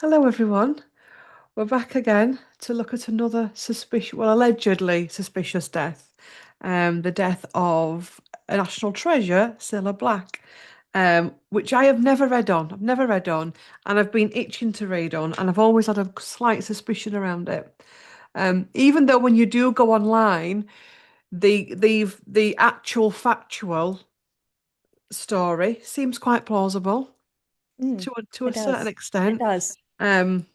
Hello, everyone. We're back again to look at another allegedly suspicious death. The death of a national treasure, Cilla Black, which I have never read on. I've never read on, and I've been itching to read on, and I've always had a slight suspicion around it. Even though when you do go online, the actual factual story seems quite plausible Mm, to a it certain does. It extent. does. Um,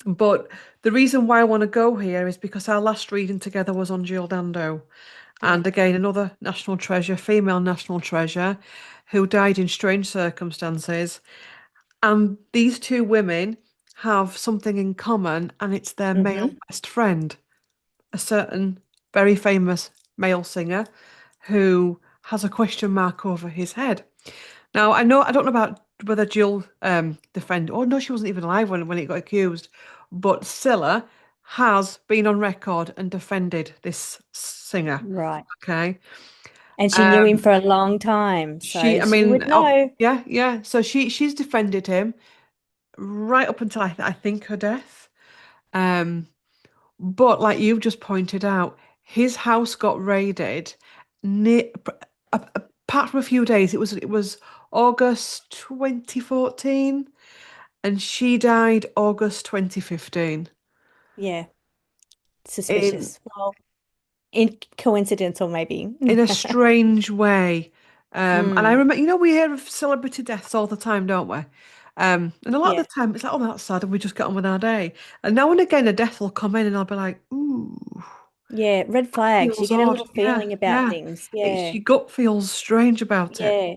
But the reason why I want to go here is because our last reading together was on Jill Dando. Yeah. And again, another national treasure, female national treasure, who died in strange circumstances. And these two women have something in common, and it's their male Hmm. best friend, a certain very famous male singer who has a question mark over his head. Now, I don't know about whether Jill defended. Oh no, she wasn't even alive when it got accused. But Cilla has been on record and defended this singer. Right. Okay. And she knew him Um, for a long time, she, so I she mean, would oh know. yeah, yeah. So she's defended him right up until I think her death. Um, but like you've just pointed out, his house got raided. Near, apart from a few days, it was August 2014. And she died August 2015 Yeah, in suspicious. Well, in coincidental maybe. in a strange way. And I Mm, remember, we hear of celebrity deaths all the time, don't we? And a lot of yeah. the time it's like, oh, that's sad, and we just get on with our day. And now and again, a death will come in, and I'll be like, ooh, Yeah, red that flags. You feels get a odd. little Yeah, feeling about yeah. things. It's Yeah. your gut feels strange about it. Yeah.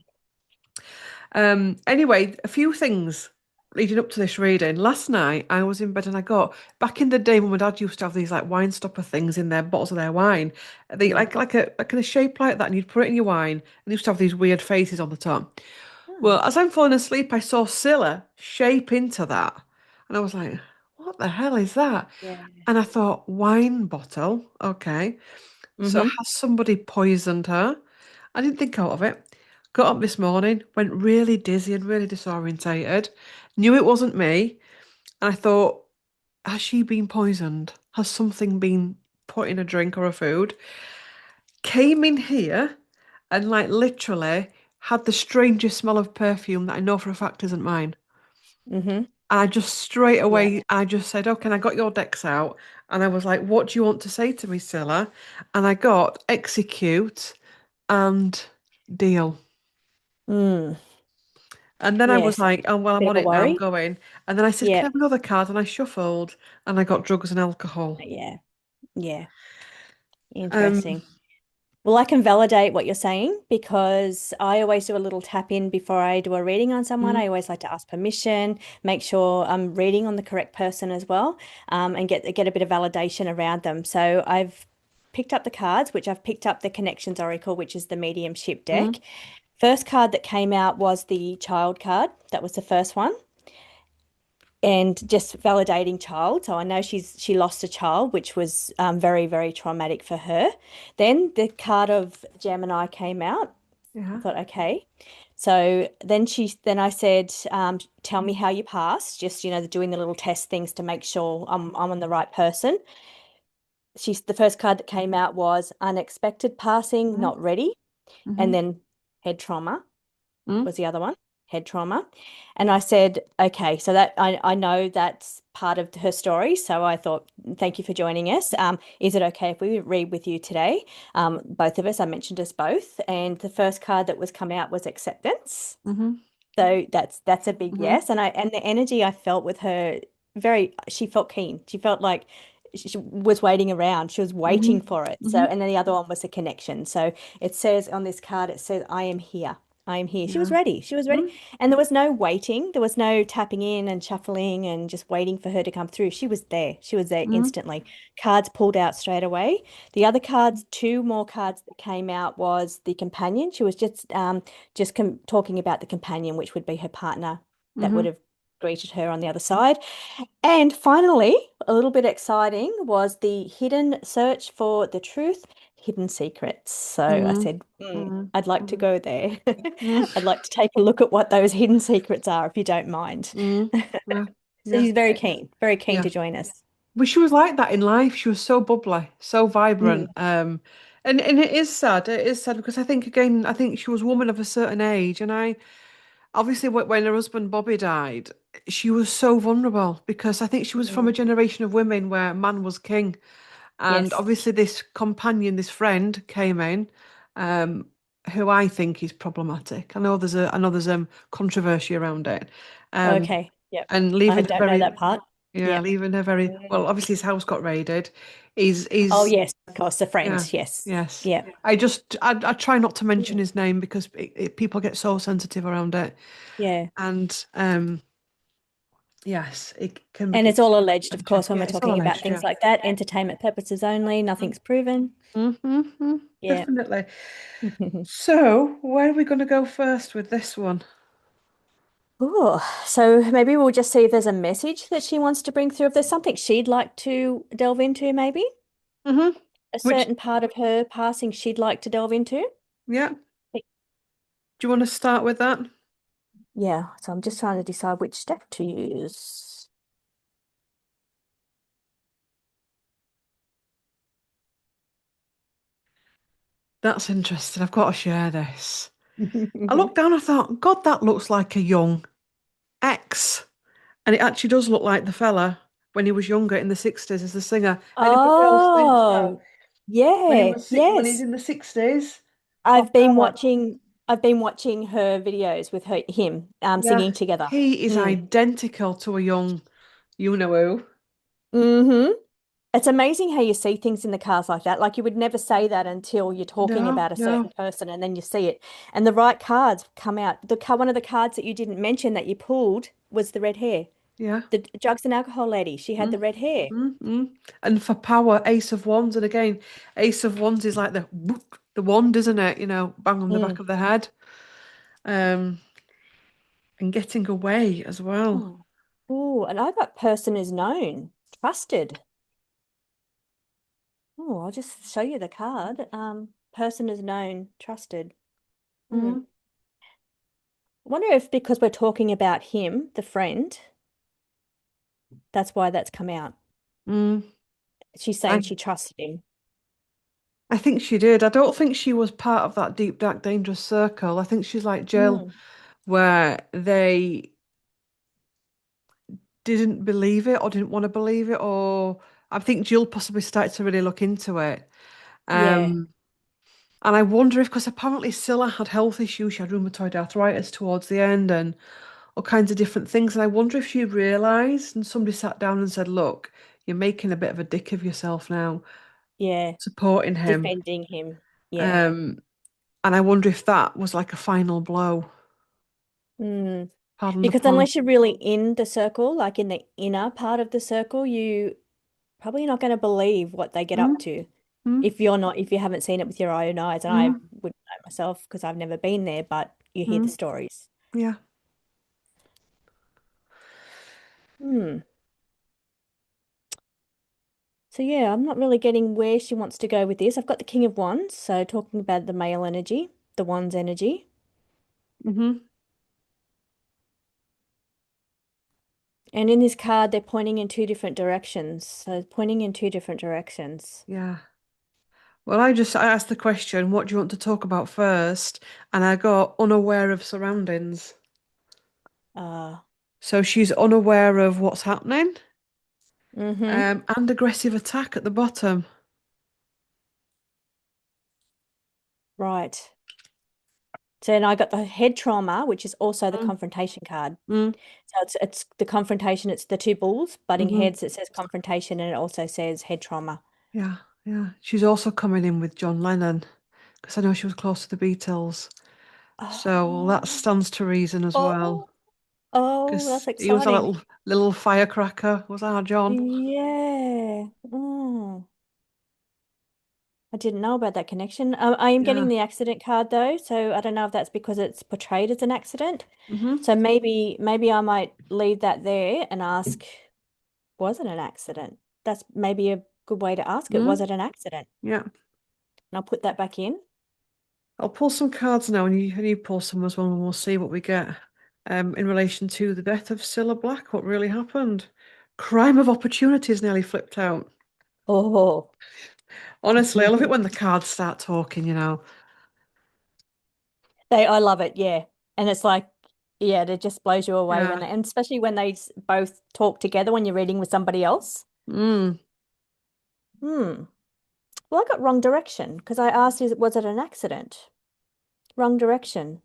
Anyway, a few things leading up to this reading. Last night, I was in bed and I got back in the day when my dad used to have these like wine stopper things in their bottles of their wine. They Mm. like a shape like that, and you'd put it in your wine, and they used to have these weird faces on the top. Oh, Well, as I'm falling asleep, I saw Scylla shape into that, and I was like, "What the hell is that?" yeah. And I thought, wine bottle, okay. So Mm-hmm. has somebody poisoned her? I didn't think out of it. Got up this morning, went really dizzy and really disorientated. Knew it wasn't me. And I thought, has she been poisoned? Has something been put in a drink or a food? Came in here and like literally had the strangest smell of perfume that I know for a fact isn't mine. Mm-hmm. And I just straight Yeah. away, I just said, okay, and I got your decks out. And I was like, what do you want to say to me, Scylla? And I got execute and deal. Mm. And then I was Yes. like, oh, well, I'm Bit on of a it now, I'm worry. going. And then I said, can I Yeah. have another card? And I shuffled and I got drugs and alcohol. Yeah. Yeah. Um, Interesting. Well, I can validate what you're saying because I always do a little tap in before I do a reading on someone. mm, I always like to ask permission, make sure I'm reading on the correct person as well, and get a bit of validation around them. So I've picked up the cards, which I've picked up the Connections Oracle, which is the mediumship deck. mm, First card that came out was the child card. That was the first one and just validating child. So I know she lost a child, which was very, very traumatic for her. Then the card of Gemini came out. I yeah. thought, okay. So then I said, tell me how you passed, just, doing the little test things to make sure I'm on the right person. The first card that came out was unexpected passing, Mm, not ready, and mm, then head trauma mm, was the other one, head trauma. And I said, okay, so that I know that's part of her story. So I thought, thank you for joining us. Is it okay if we read with you today? Both of us, I mentioned us both. And the first card that was come out was acceptance. mm, So that's a big mm, yes. And the energy I felt with her, she felt keen. She felt like she was waiting around. She was waiting mm, for it. So, mm, and then the other one was a connection. So it says on this card, it says, I am here. I am here. She was yeah. ready. She was ready. Mm, And there was no waiting. There was no tapping in and shuffling and just waiting for her to come through. She was there. She was there mm, instantly. Cards pulled out straight away. The other cards, two more cards that came out was the companion. She was just talking about the companion, which would be her partner that would mm, have greeted her on the other side. And finally, a little bit exciting was the hidden search for the truth, hidden secrets. So I mm, said, mm, I'd like to mm, go there. mm, I'd like to take a look at what those hidden secrets are, if you don't mind. mm, yeah. So Yeah. he's very keen Yeah. to join us. But she was like that in life. She was so bubbly, so vibrant. Mm, And it is sad. It is sad because I think again, I think she was a woman of a certain age, and I obviously when her husband Bobby died, she was so vulnerable because I think she was from a mm, generation of women where man was king, and yes. obviously this companion, this friend came in, um, who I think is problematic. I know there's controversy around it, um, Okay. Yep. and I leaving a don't know very that part. yeah, Yeah. leaving her very Mm. well. Obviously, his house got raided. Oh, He's yes, of course, the yeah, friend. Yes. yes. Yeah. I try not to mention Mm. his name because people get so sensitive around it, Yeah. and yes, it can And be. it's all alleged, of course, when Yeah, we're it's all talking about alleged. Yeah. things like that. Entertainment purposes only, nothing's proven. Mm-hmm, Yeah. definitely. So, where are we going to go first with this one? Oh, so maybe we'll just see if there's a message that she wants to bring through. If there's something she'd like to delve into, maybe Mm-hmm. a Which, certain part of her passing she'd like to delve into. yeah. Do you want to start with that? Yeah, so I'm just trying to decide which step to use. That's interesting. I've got to share this. I looked down, I thought, God, that looks like a young ex. And it actually does look like the fella when he was younger in the 60s as the singer. Anybody else think so? Oh, yeah, When he's yes. in the 60s, I've pop been out. watching I've been watching her videos with him Yeah, singing together. he is Mm. identical to a young you know who. Mm-hmm. It's amazing how you see things in the cars like that. Like you would never say that until you're talking No, about a no, certain person and then you see it. And the right cards come out. One of the cards that you didn't mention that you pulled was the red hair. yeah. The drugs and alcohol lady. She had the Mm, red hair. mm. And for power, Ace of Wands. And again, Ace of Wands is like the whoop, the wand, isn't it? You know, bang on the back Mm. of the head. Um, and getting away as well. Oh. Oh, and I got person is known, trusted. Oh, I'll just show you the card. Person is known, trusted. Hmm. Mm, I wonder if because we're talking about him, the friend, that's why that's come out. mm. She's saying I she trusted him. I think she did. I don't think she was part of that deep, dark, dangerous circle. I think she's like Jill, Mm. where they didn't believe it or didn't want to believe it, or I think Jill possibly started to really look into it. Yeah, Um, and I wonder if, because apparently Cilla had health issues, she had rheumatoid arthritis towards the end and all kinds of different things. And I wonder if she realised and somebody sat down and said, look, you're making a bit of a dick of yourself now, yeah. supporting him. Defending him. Yeah. Um, and I wonder if that was like a final blow. Mm. Pardon the Because pun. unless you're really in the circle, like in the inner part of the circle, you probably not going to believe what they get up Mm, to. mm, If you haven't seen it with your own eyes, and I mm, wouldn't know myself because I've never been there, but you hear the mm. stories. Yeah. Hmm. So yeah, I'm not really getting where she wants to go with this. I've got the King of Wands, so talking about the male energy, the Wands energy. Hmm. And in this card, they're pointing in two different directions. So pointing in two different directions. Yeah. Well, I asked the question, what do you want to talk about first? And I got unaware of surroundings. Uh, So she's unaware of what's happening, mm-hmm. and aggressive attack at the bottom. Right. So then I got the head trauma, which is also the Mm, confrontation card. mm, So it's the confrontation, it's the two bulls butting hmm. heads. It says confrontation and it also says head trauma. Yeah, yeah. She's also coming in with John Lennon because I know she was close to the Beatles. So that Oh, stands to reason as well. oh, oh, that's Because he was a exciting. little firecracker, was our John. Yeah. Mm. I didn't know about that connection. I am getting Yeah. the accident card though, so I don't know if that's because it's portrayed as an accident. Hmm. So maybe I might leave that there and ask, was it an accident? That's maybe a good way to ask it. Was Mm, it an accident? yeah. And I'll put that back in. I'll pull some cards now and you pull some as well and we'll see what we get. in relation to the death of Cilla Black. What really happened? Crime of opportunities nearly flipped out. Oh, Honestly, I love it when the cards start talking. I love it, yeah. And it's like, yeah, it just blows you away Yeah. and especially when they both talk together when you're reading with somebody else. Mm, Hmm. Well, I got wrong direction because I asked, was it an accident? Wrong direction.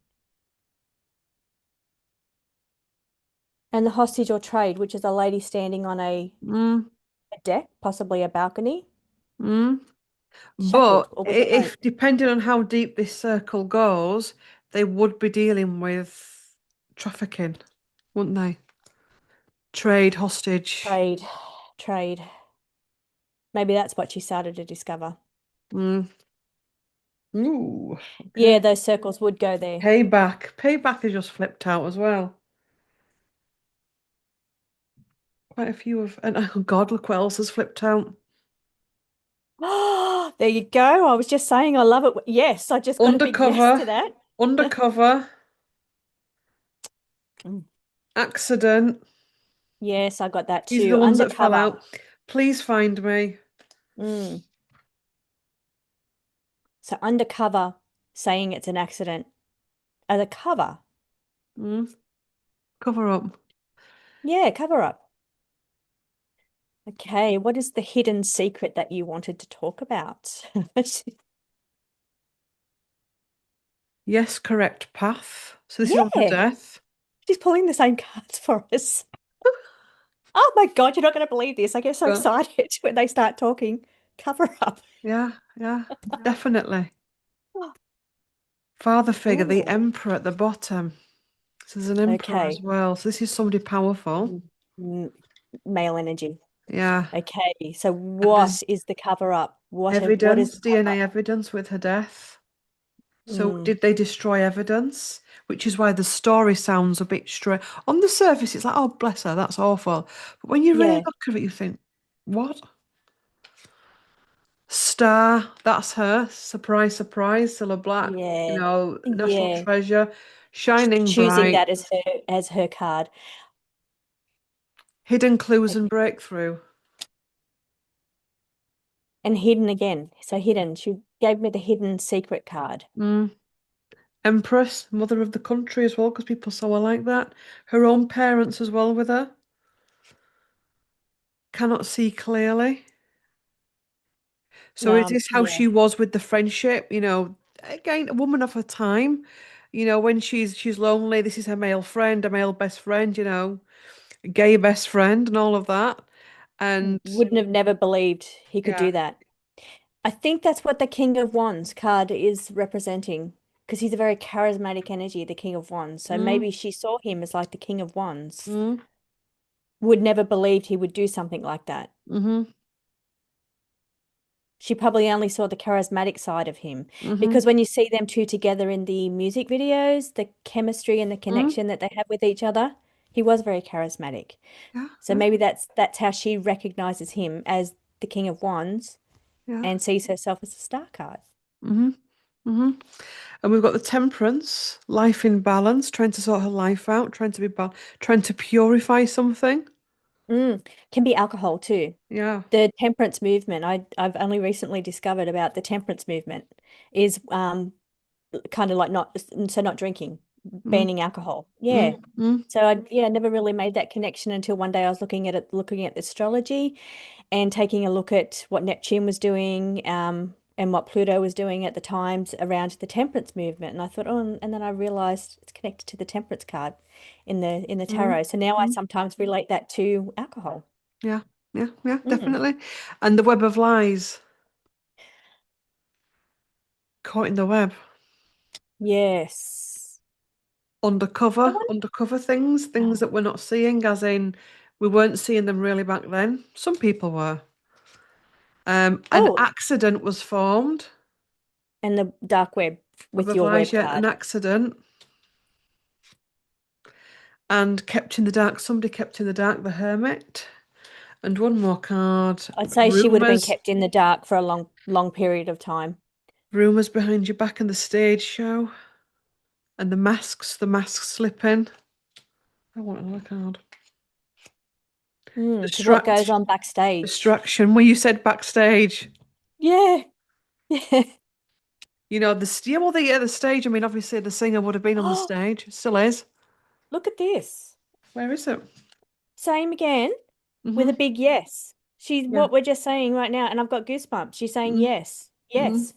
And the hostage or trade, which is a lady standing on mm, a deck, possibly a balcony, mm. shackled, But or was it both? if depending on how deep this circle goes, they would be dealing with trafficking, wouldn't they? Trade, hostage. Trade, trade. Maybe that's what she started to discover. Mm. Ooh, okay. Yeah, those circles would go there. Payback. Payback has just flipped out as well. Quite a few of, and oh God, look what else has flipped out. Oh, there you go. I was just saying I love it. Yes, I just got a big yes Undercover, to that. undercover, Mm. accident. Yes, I got that These are the too. ones that fell Undercover. out. Please find me. Mm. So undercover, saying it's an accident as a cover. Mm. Cover up. Yeah, cover up. Okay, what is the hidden secret that you wanted to talk about? Yes, correct path. So this is on her Yeah, death. she's pulling the same cards for us. Oh my God, you're not going to believe this. I get so Yeah, excited when they start talking. Cover up. yeah, yeah, definitely. Father figure, the Oh, emperor at the bottom. So there's an emperor as okay. well. So this is somebody powerful. Mm, mm, Male energy. Yeah. Okay, so And there's what is the cover up? What is evidence, the cover DNA up? evidence with her death. So Mm, did they destroy evidence? Which is why the story sounds a bit straight. On the surface, it's like, oh, bless her, that's awful. But when you really yeah, look at it, you think, what? Star, that's her. Surprise, surprise, Cilla Black. yeah, National yeah. treasure, shining Choosing bright, that as her card. hidden clues Okay. and breakthrough. And hidden again. So hidden. She gave me the hidden secret card. Mm. Empress, mother of the country as well, because people saw her like that. Her own parents as well with her. Cannot see clearly. So it is how Yeah. she was with the friendship, again, a woman of her time, when she's lonely, this is her male friend, a male best friend, a gay best friend and all of that. And Wouldn't have never believed he could yeah. do that. I think that's what the King of Wands card is representing, because he's a very charismatic energy, the King of Wands. So Mm, maybe she saw him as like the King of Wands. mm, Would never believed he would do something like that. mm-hmm, She probably only saw the charismatic side of him mm-hmm, because when you see them two together in the music videos, the chemistry and the mm, connection that they have with each other, he was very charismatic. yeah, So yeah, maybe that's how she recognizes him as the King of Wands yeah. and sees herself as a star card. Mm-hmm, mm-hmm. And we've got the temperance, life in balance, trying to sort her life out, trying to purify something. Can be alcohol too. Yeah. The temperance movement, I've only recently discovered about the temperance movement is kind of like not drinking, Mm, banning alcohol. mm, Yeah. mm, So I never really made that connection until one day I was looking at astrology and taking a look at what Neptune was doing, and what Pluto was doing at the times around the temperance movement. And I thought, oh, and then I realized it's connected to the temperance card in the mm, tarot. So now I mm. sometimes relate that to alcohol. Yeah, yeah, yeah, Mm. definitely. And the web of lies, caught in the web. Yes. I Undercover, want, undercover things that we're not seeing, as in we weren't seeing them really back then. Some people were. An oh, accident was formed. and the dark web Web with of your lies, web yeah, an card. accident. And kept in the dark, somebody kept in the dark, the hermit. And one more card, I'd say she would have been rumors, kept in the dark for a long period of time. rumors behind your back in the stage show. And the masks slipping. I want another card. Because what goes Distract, on backstage? distraction. When you said backstage, Yeah. you know, the stage. I mean, obviously the singer would have been on the Oh, stage, still is. look at this. Where is it? Same again with a Mm-hmm. big yes. She's Yeah. what we're just saying right now, and I've got goosebumps. She's saying Mm-hmm. yes, Mm-hmm. yes.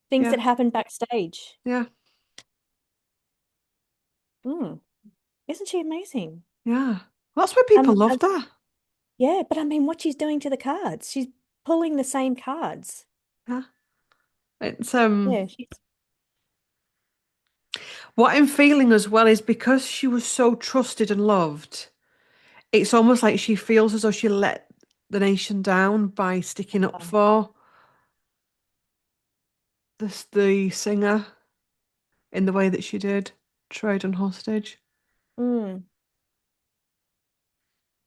Things Yeah. that happen backstage. Yeah. Mm. Isn't she amazing? Yeah. Well, that's why people love that. Yeah, but I mean, what she's doing to the cards, she's pulling the same cards. Yeah. It's Yeah, she's. what I'm feeling as well is because she was so trusted and loved, it's almost like she feels as though she let the nation down by sticking up for the singer in the way that she did, trade and hostage. Mm.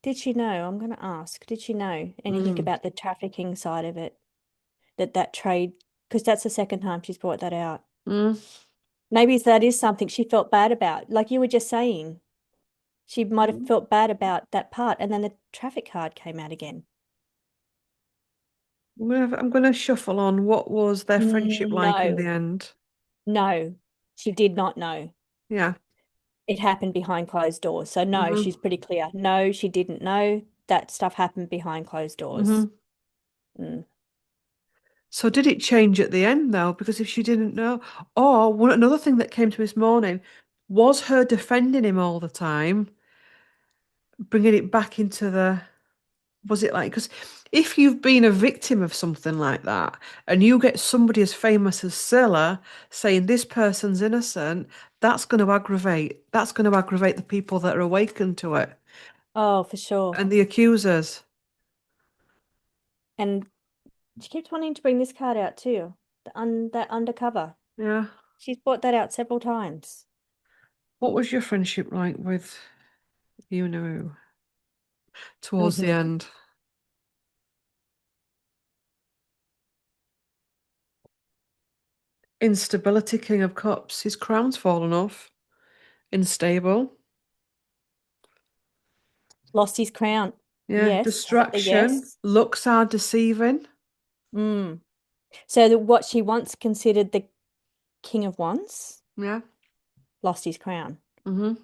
Did she know? I'm going to ask. Did she know anything Mm. about the trafficking side of it? That trade, because that's the second time she's brought that out. Mm. Maybe that is something she felt bad about. Like you were just saying, she might have felt bad about that part, and then the traffic card came out again. I'm gonna shuffle on what was their friendship like in the No, end. no, she did not know. Yeah. It happened behind closed doors. So no, Mm-hmm. she's pretty clear. No, she didn't know that stuff happened behind closed doors. Mm-hmm. Mm. So did it change at the end though? Because if she didn't know, or another thing that came to me this morning was her defending him all the time, bringing it back into the was it like because if you've been a victim of something like that and you get somebody as famous as Cilla saying this person's innocent, that's going to aggravate the people that are awakened to it Oh, for sure. and the accusers. And she keeps wanting to bring this card out too. That undercover. Yeah. She's brought that out several times. What was your friendship like with you towards the Hmm. end? Instability, King of Cups. His crown's fallen off. Unstable. Lost his crown. Yeah. Yes, I got the Distraction. yes. Looks are deceiving. Mm. So what she once considered the King of Wands Yeah. lost his crown. Mm-hmm.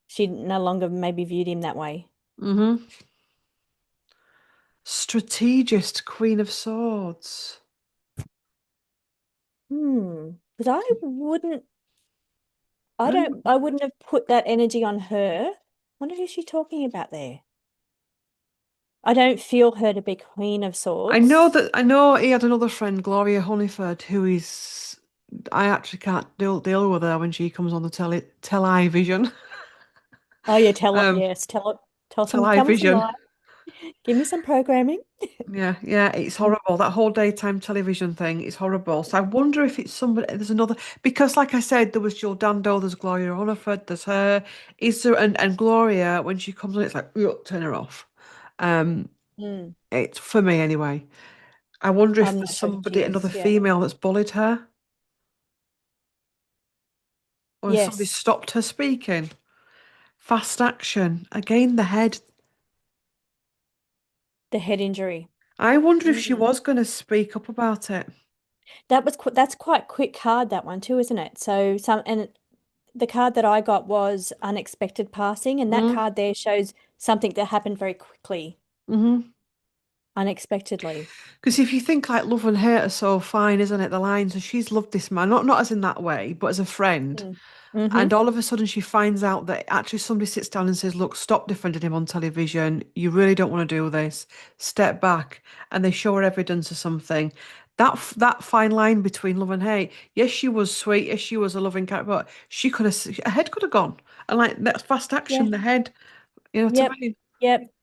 She no longer maybe viewed him that way. Mm-hmm. Strategist, Queen of Swords. Because I, I wouldn't have put that energy on her. What is she talking about there? I don't feel her to be Queen of Swords. I know he had another friend, Gloria Hunniford, who is I actually can't deal with her when she comes on the television. Oh yeah, tell it, Um, yes, tell me some television. lies. Give me some programming. Yeah, yeah, it's Mm. horrible. That whole daytime television thing is horrible. So I wonder if it's somebody, there's another, because like I said, there was Jill Dando, there's Gloria Hunniford, there's her. Is there, and Gloria, when she comes on, it's like, "Ugh, turn her off. Um, Mm. it's for me anyway. I wonder if I'm there's not sure who she somebody, another is. Yeah. female that's bullied her, or has somebody Yes, stopped her speaking. Fast action. Again, the head. the head injury. I wonder if she Mm. was going to speak up about it. That's quite quick card that one too, isn't it? So and the card that I got was unexpected passing, and that Mm, card there shows something that happened very quickly, hmm unexpectedly. Because if you think like love and hate are so fine, isn't it? The lines, and she's loved this man, not as in that way, but as a friend. Mm. Mm-hmm. And all of a sudden, she finds out that actually somebody sits down and says, "Look, stop defending him on television. You really don't want to do this. Step back." And they show her evidence of something. That fine line between love and hate. Yes, she was sweet. Yes, she was a loving character, but she could have her head could have gone. And like that's fast Yeah. action. The head. You know what I Yep. mean? Yep.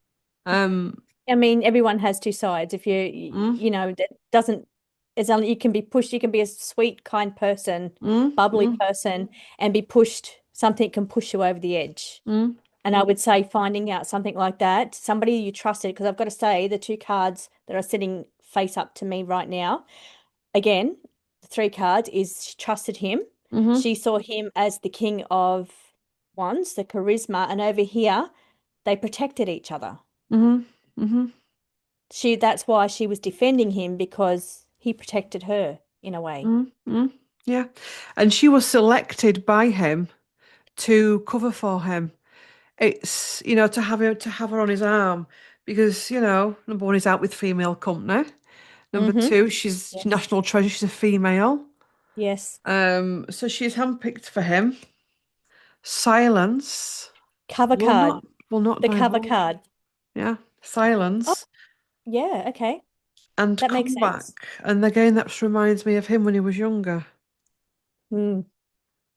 Um. I mean, everyone has two sides. If Mm, that doesn't, it's only you can be pushed, you can be a sweet, kind person, bubbly mm, person, and be pushed, something can push you over the edge. mm. And I would say finding out something like that, somebody you trusted, because I've got to say the two cards that are sitting face up to me right now, again, the three cards is she trusted him. Mm-hmm. She saw him as the king of ones, the charisma, and over here they protected each other. Mm-hmm. Mm-hmm. That's why she was defending him, because he protected her in a way. Mm-hmm. Yeah. And she was selected by him to cover for him. It's, to have her on his arm because, number one, he's out with female company. Number Mm-hmm. two, she's Yes. national treasure, she's a female. Yes. So she's handpicked for him. Silence Cover will card. not will not The cover divulge. card. Yeah. Oh, Silence yeah, okay. and That makes come sense. back. And again, that reminds me of him when he was younger. Mm.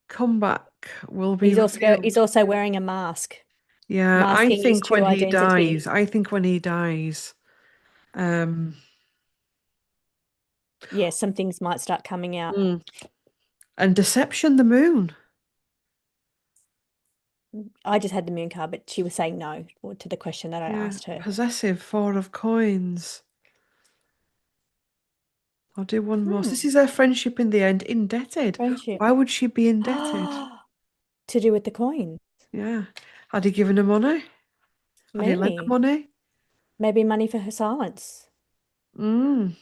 Come back will be He's revealed. also wearing a mask, Yeah, I masking his think when true he identity. dies, um, Yeah, some things might start coming out. mm, and Deception the Moon. I just had the moon card, but she was saying no to the question that I Yeah, asked her. Possessive, Four of Coins. I'll do one more. So this Hmm. is her friendship in the end. Indebted. Friendship. Why would she be indebted? To do with the coin. Yeah. Had he given her money? Had he lent her Maybe. money? Maybe money for her silence. Mm.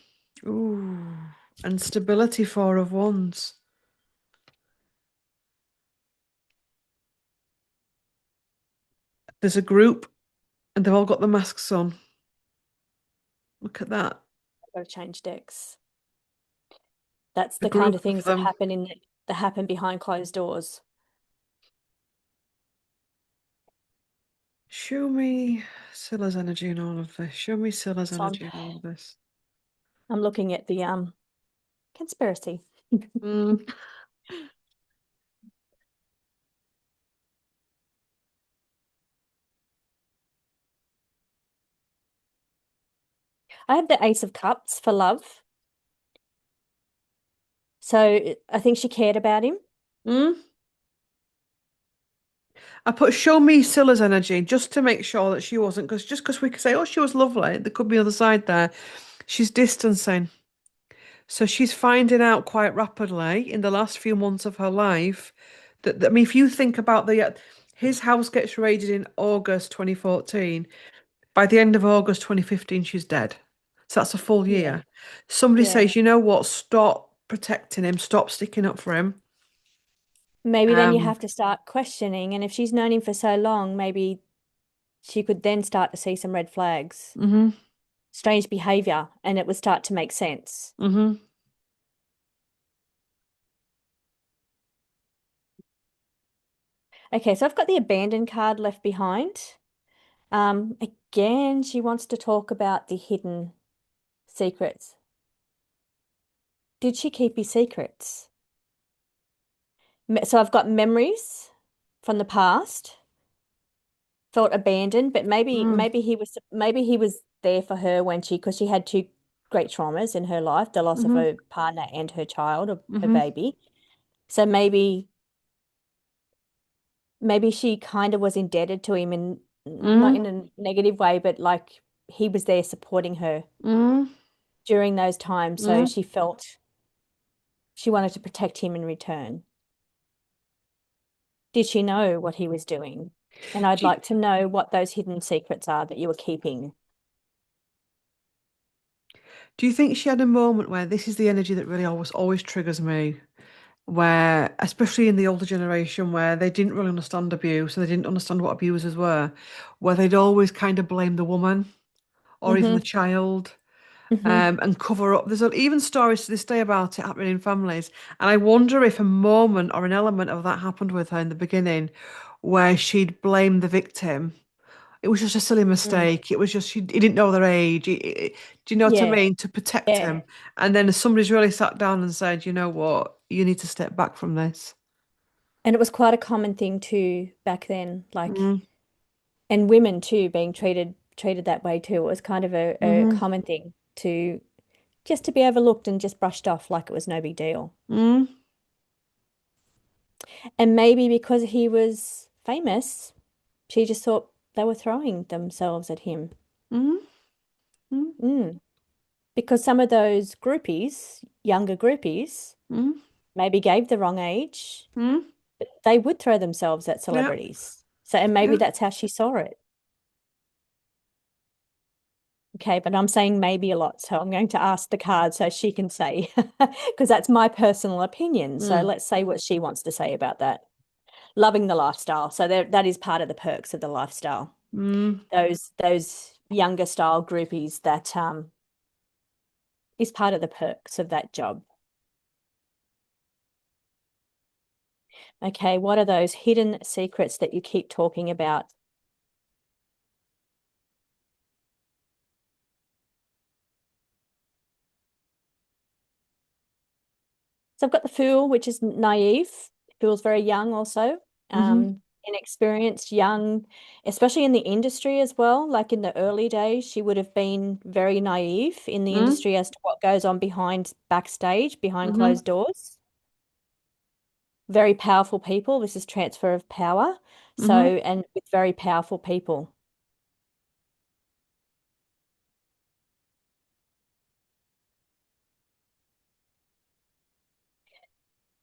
Ooh. And stability, Four of Wands. There's a group and they've all got the masks on. Look at that. I've got to change decks. That's A the kind group of of things that them. happen behind closed doors. Show me Scylla's energy in all of this. Show me Scylla's So energy in all of this. I'm looking at the conspiracy. Mm. I have the Ace of Cups for love. So I think she cared about him. Mm. I put show me Scylla's energy just to make sure that she wasn't, because just because we could say, oh, she was lovely, there could be other side there. She's distancing. So she's finding out quite rapidly in the last few months of her life I mean, if you think about his house gets raided in August 2014. By the end of August 2015, she's dead. So that's a full Yeah. year. Somebody Yeah. says, you know what, stop protecting him, stop sticking up for him. Maybe then you Um, have to start questioning. And if she's known him for so long, maybe she could then start to see some red flags, hmm strange behavior, and it would start to make sense. hmm Okay, so I've got the abandoned card left behind. Again, she wants to talk about the hidden secrets. Did she keep his secrets? So I've got memories from the past, felt abandoned, but mm, maybe he was there for her when because she had two great traumas in her life, the loss of hmm her partner and her child, or her hmm baby. So maybe she kind of was indebted to him, and not mm, in a negative way, but like he was there supporting her mm, during those times. So mm. she felt she wanted to protect him in return. Did she know what he was doing? And I'd Do you, like to know what those hidden secrets are that you were keeping. do you think she had a moment where this is the energy that really always triggers me? Where, especially in the older generation, where they didn't really understand abuse and they didn't understand what abusers were, where they'd always kind of blame the woman or even the Mm-hmm. child. Mm-hmm. And cover up. There's even stories to this day about it happening in families. And I wonder if a moment or an element of that happened with her in the beginning where she'd blame the victim. It was just a silly Mm. mistake. It was just he didn't know their age. Do you know what I Yeah. mean? To protect Yeah. him. And then somebody's really sat down and said, you know what? You need to step back from this. And it was quite a common thing too back then, like, Mm, and women too being treated that way too. It was kind of a mm, common thing to just to be overlooked and just brushed off like it was no big deal. mm, And maybe because he was famous, she just thought they were throwing themselves at him. mm, mm, Mm. Because some of those groupies, younger groupies, mm, maybe gave the wrong age, mm. They would throw themselves at Yeah, celebrities. So, and maybe yeah. that's how she saw it. Okay, but I'm saying maybe a lot. So I'm going to ask the card so she can say, because that's my personal opinion. So Mm, let's say what she wants to say about that. Loving the lifestyle. So there, that is part of the perks of the lifestyle. mm. Those younger style groupies that is part of the perks of that job. Okay, what are those hidden secrets that you keep talking about? So I've got the fool, which is naive. Feels very young also. Mm-hmm. Inexperienced, young, especially in the industry as well. Like in the early days, she would have been very naive in the Mm, industry as to what goes on behind backstage, behind mm-hmm. closed doors. Very powerful people. This is transfer of power. So, Mm-hmm. and with very powerful people.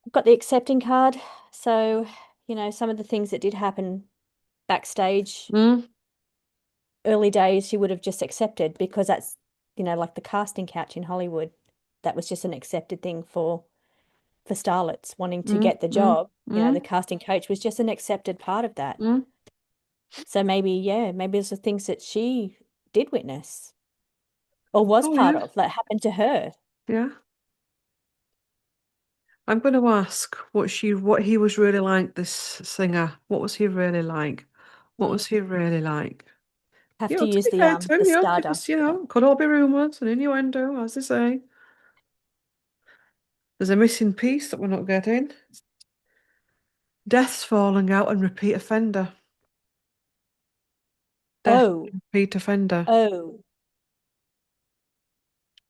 I've got the accepting card. So, some of the things that did happen backstage, Mm, early days, she would have just accepted because that's, like the casting couch in Hollywood. That was just an accepted thing for starlets wanting to mm, get the mm, job. The mm, casting coach was just an accepted part of that. mm. So maybe, yeah, maybe it's the things that she did witness or was Oh part yeah, of that happened to her. yeah. I'm going to ask what he was really like, this singer. What was he really like? What Mm. was he really like? Have You to know, to use be fair to the him, because, stardust. could all be rumours and innuendo, as they say. There's a missing piece that we're not getting. Death's falling out and repeat offender. Death, Oh, repeat offender. oh,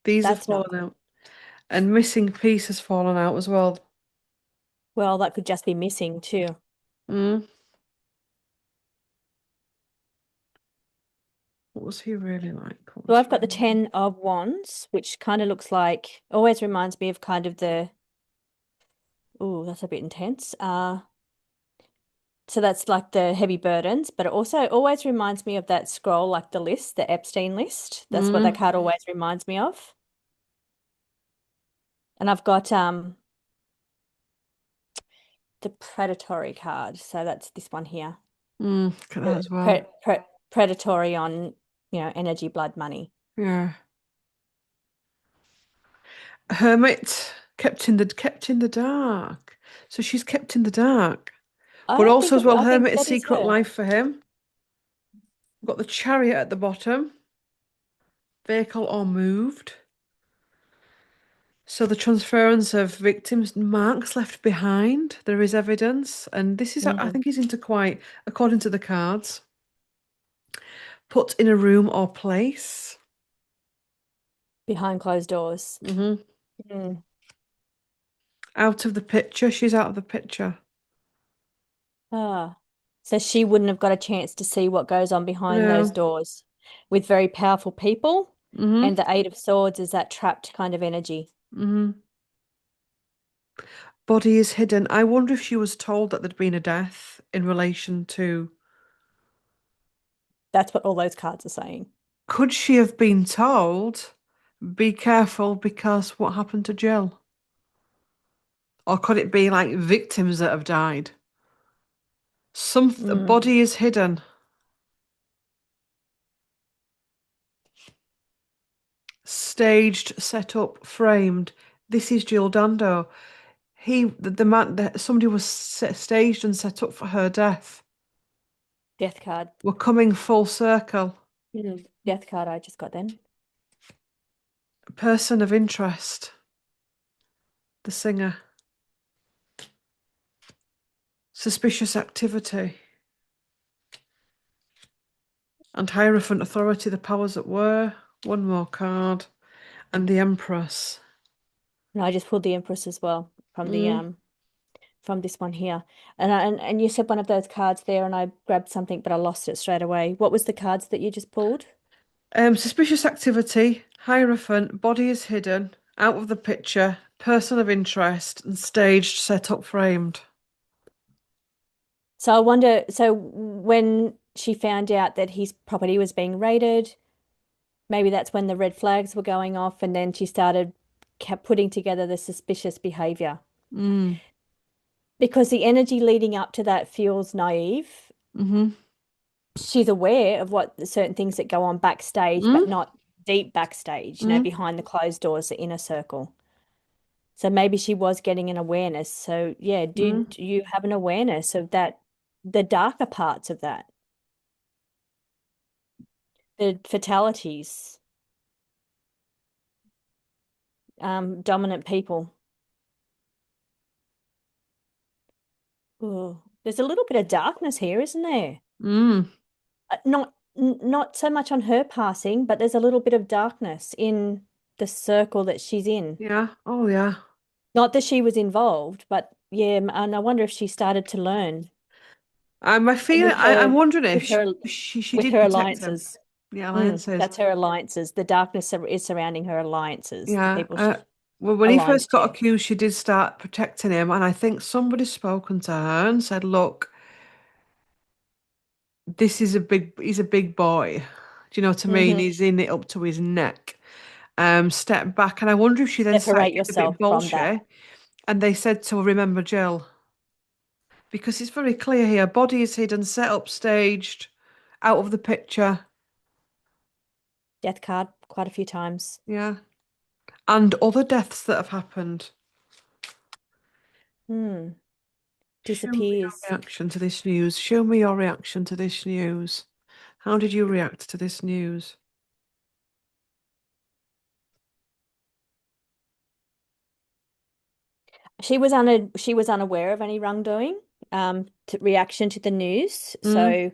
These have that's not fallen good. out. And missing piece has fallen out as well. Well, that could just be missing too. Mm. What was he really like? What So was I've he got the really... 10 of Wands, which kind of looks like, always reminds me of kind of oh, that's a bit intense. So that's like the heavy burdens, but it also always reminds me of that scroll, like the list, the Epstein list. That's what that Mm, card always reminds me of. And I've got the predatory card. So that's this one here. look at that as well. Predatory on, energy, blood, money. Yeah. Hermit kept in the dark. So she's kept in the dark. But also as well, I think Hermit, a that is secret her. life for him. We've got the chariot at the bottom. Vehicle or moved. So the transference of victims, marks left behind. There is evidence. And this is, I Mm, think he's into quite, according to the cards, put in a room or place. behind closed doors. Hmm. Mm. Out of the picture. She's out of the picture. Ah, so she wouldn't have got a chance to see what goes on behind those No. doors with very powerful people. Hmm. And the Eight of Swords is that trapped kind of energy. Hmm. Body is hidden. I wonder if she was told that there'd been a death in relation to. That's what all those cards are saying. Could she have been told, be careful because what happened to Jill? Or could it be like victims that have died? Some Mm. body is hidden. Staged, set up, framed. This is Jill Dando. The man, somebody was staged and set up for her death. Death card. We're coming full circle. Death card I just got then. Person of interest, the singer. Suspicious activity. And Hierophant authority, the powers that were. One more card. And the Empress. And I just pulled the Empress as well Mm. from this one here. And you said one of those cards there and I grabbed something but I lost it straight away. What was the cards that you just pulled? Suspicious activity, Hierophant, body is hidden, out of the picture, person of interest, and staged, set up, framed. So I wonder, so when she found out that his property was being raided, maybe that's when the red flags were going off, and then she started kept putting together the suspicious behavior. Mm. Because the energy leading up to that feels naive. Mm-hmm. She's aware of what certain things that go on backstage, but Mm. not deep backstage, Mm. behind the closed doors, the inner circle. So maybe she was getting an awareness. So yeah, Mm. do you have an awareness of that, the darker parts of that, the fatalities, dominant people? Oh, there's a little bit of darkness here, isn't there? Mm. Not so much on her passing, but there's a little bit of darkness in the circle that she's in. Yeah. Oh, yeah. Not that she was involved, but yeah, and I wonder if she started to learn I feel I'm wondering if with her she with did her protect him. alliances. The alliances. That's her alliances. The darkness is surrounding her alliances, the Yeah. people she's Well, when he aligned first got to. accused, she did start protecting him, and I think somebody spoken to her and said, "Look, he's a big boy. Do you know what I mean? Hmm. He's in it up to his neck. Step back." And I wonder if she then started Separate getting a bit yourself from that. bolshy, and they said to her, "Remember Jill," because it's very clear here. Body is hidden, set up, staged, out of the picture. Death card quite a few times. Yeah. And other deaths that have happened. Hmm. Show me your Disappears. reaction to this news. Show me your reaction to this news. How did you react to this news? She was unaware of any wrongdoing, reaction to the news. Mm, So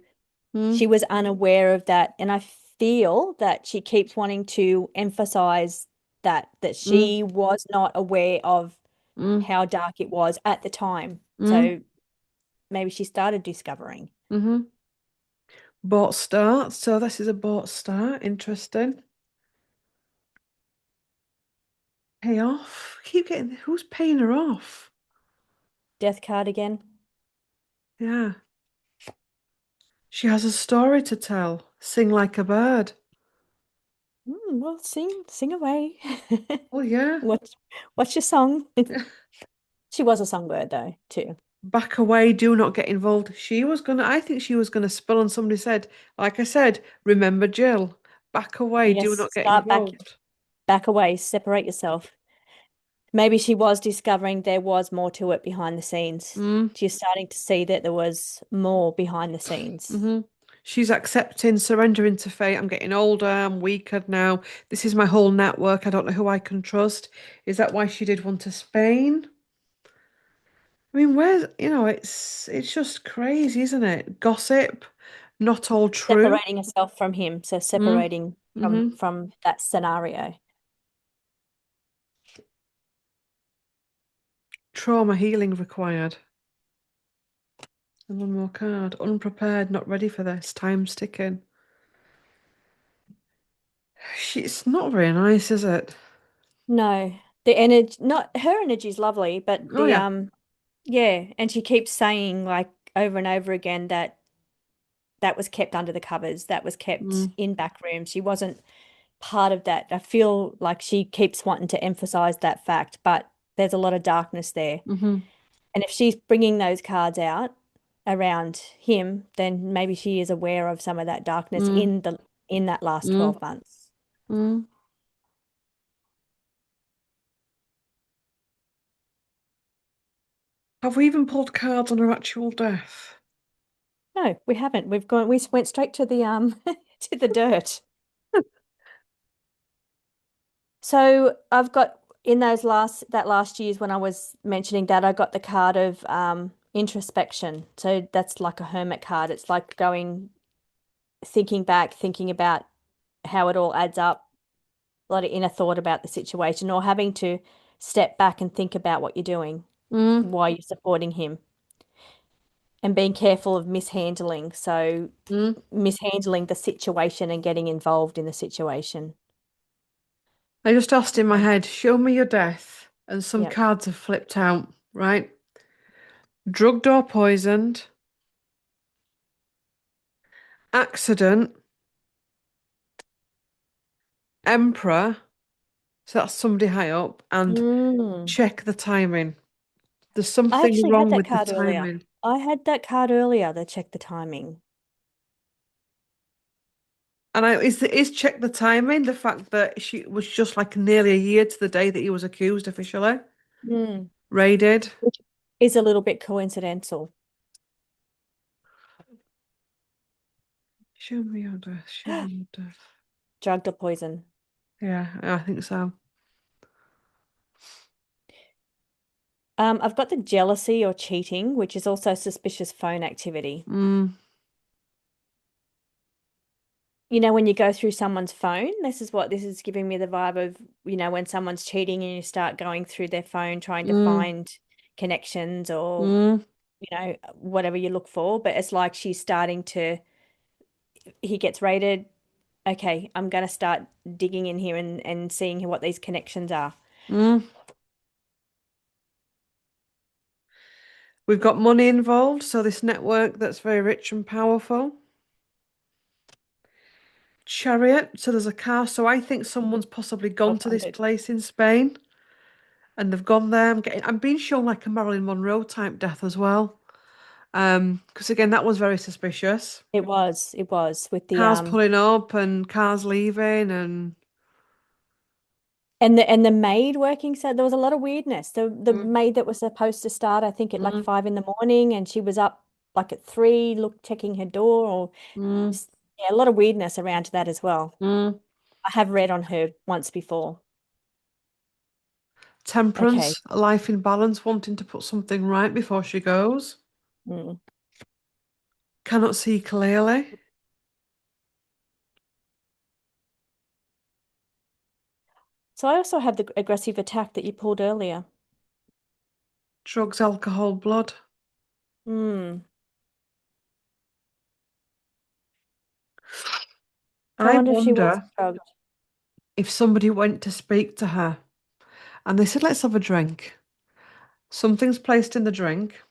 mm, she was unaware of that. And I feel that she keeps wanting to emphasize that mm, she was not aware of mm, how dark it was at the time. mm, So maybe she started discovering. mm-hmm. Bought start. So this is a bought start. Interesting. Pay off. Keep getting who's paying her off? Death card again. Yeah. She has a story to tell. Sing like a bird. Well, sing away. Oh yeah. What's what's your song? She was a songbird though, too. Back away, do not get involved. I think she was gonna spill and somebody said, like I said, remember Jill. Back away, do Yes, not get start involved. back away, separate yourself. Maybe she was discovering there was more to it behind the scenes. Mm, She's starting to see that there was more behind the scenes. hmm She's accepting, surrendering to fate. I'm getting older, I'm weaker now. This is my whole network. I don't know who I can trust. Is that why she did one to Spain? I mean, it's just crazy, isn't it? Gossip, not all true. Separating herself from him, so Mm, separating hmm from that scenario. Trauma healing required. And one more card. Unprepared, not ready for this. Time's ticking. It's not very nice, is it? No, the energy, not her energy is lovely, but Oh the yeah. yeah, and she keeps saying like over and over again that that was kept under the covers, that was kept Mm, in back rooms. She wasn't part of that. I feel like she keeps wanting to emphasize that fact, but there's a lot of darkness there. hmm And if she's bringing those cards out around him, then maybe she is aware of some of that darkness mm, in that last mm, 12 months. mm. Have we even pulled cards on her actual death? No, we haven't. We went straight to the to the dirt. So I've got in that last years when I was mentioning that I got the card of introspection. So that's like a hermit card. It's like going thinking back, thinking about how it all adds up, a lot of inner thought about the situation, or having to step back and think about what you're doing, Mm, why you're supporting him, and being careful of mishandling. So mm. mishandling the situation and getting involved in the situation. I just asked in my head, show me your death. And some Yeah. cards have flipped out, right? Drugged or poisoned, accident, emperor, so that's somebody high up, and Mm. check the timing. There's I something actually had wrong that with the card earlier. timing. I had that card earlier that checked the timing. And is check the timing the fact that she was just like nearly a year to the day that he was accused officially, Mm. raided. Which is a little bit coincidental. Show me your death. Show me your death. Drugged or poison. Yeah, I think so. I've got the jealousy or cheating, which is also suspicious phone activity. Mm, You know, when you go through someone's phone, this is giving me the vibe of, when someone's cheating and you start going through their phone trying to mm, find connections or, mm, whatever you look for. But it's like she's starting to, he gets raided. Okay, I'm going to start digging in here and seeing what these connections are. mm. We've got money involved, so this network that's very rich and powerful. Chariot, so there's a car. So I think someone's possibly gone to this Well-funded. place in Spain and they've gone there. I'm being shown like a Marilyn Monroe type death as well. Because again, that was very suspicious. It was with the Cars pulling up and cars leaving and and the maid working, so there was a lot of weirdness. The mm, maid that was supposed to start, I think, at like mm, 5 in the morning, and she was up like at 3, checking her door, or mm, just, yeah, a lot of weirdness around that as well. mm. I have read on her once before. Okay. Temperance, a life in balance, wanting to put something right before she goes. Mm. Cannot see clearly. So I also have the aggressive attack that you pulled earlier. Drugs, alcohol, blood. Hmm. So I I wonder if she was wonder drugged. if somebody went to speak to her and they said, let's have a drink. Something's placed in the drink.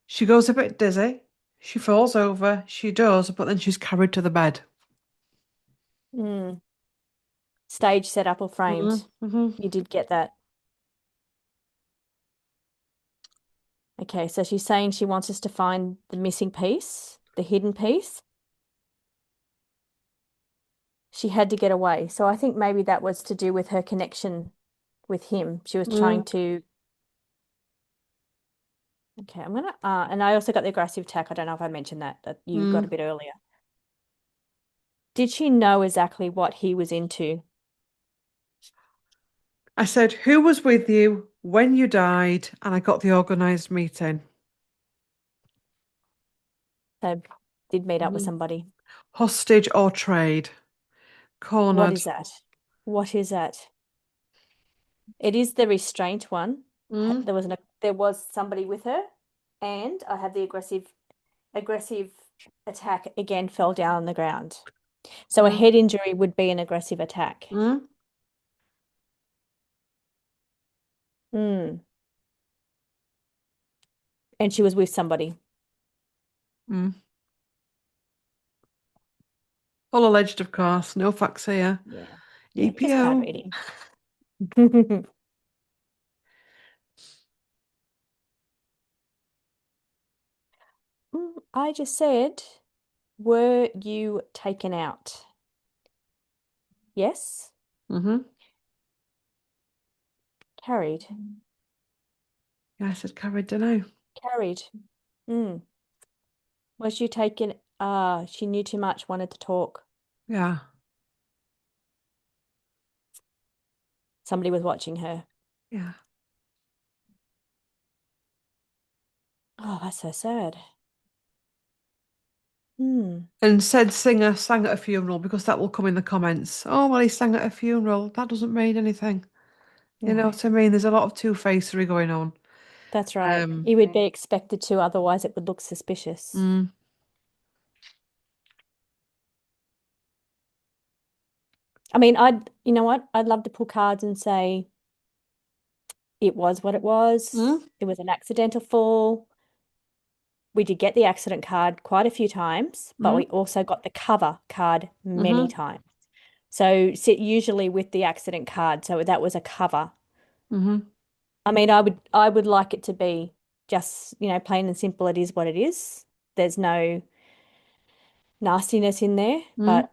She goes a bit dizzy. She falls over. She does, but then she's carried to the bed. Hmm. Stage set up or framed. Mm-hmm. You did get that. Okay, so she's saying she wants us to find the missing piece, the hidden piece. She had to get away. So I think maybe that was to do with her connection with him. She was trying Mm, to. Okay, I'm gonna. And I also got the aggressive attack. I don't know if I mentioned that you got a mm. bit earlier. Did she know exactly what he was into? I said, who was with you when you died? And I got the organised meeting. They did meet up with Mm. somebody. Hostage or trade? What Cornered. is that? What is that? It is the restraint one. Mm, There was somebody with her, and I had the aggressive attack again fell down on the ground. So a mm, head injury would be an aggressive attack. mm, Mm. And she was with somebody. mm. All alleged, of course. No facts here. Yeah. Yeah, just card EPO. reading. I just said, were you taken out? Yes. Mm-hmm. Carried. Yeah, I said carried, dunno. Carried. Mm. Was you taken? She knew too much, wanted to talk. Yeah, Somebody was watching her. yeah. Oh, that's so sad. Hmm. And said singer sang at a funeral because that will come in the comments. Oh, well, he sang at a funeral. That doesn't mean anything. You know No, what I mean? There's a lot of two-facery going on. that's right. Um, You would be expected to, otherwise it would look suspicious. mm, I mean, you know what? I'd love to pull cards and say it was what it was. mm, It was an accidental fall. we did get the accident card quite a few times, but we Mm, also got the cover card many mm-hmm. times. So sit usually with the accident card. So that was a cover. Mm-hmm. I mean, I would like it to be just, plain and simple. It is what it is. There's no nastiness in there, Mm, but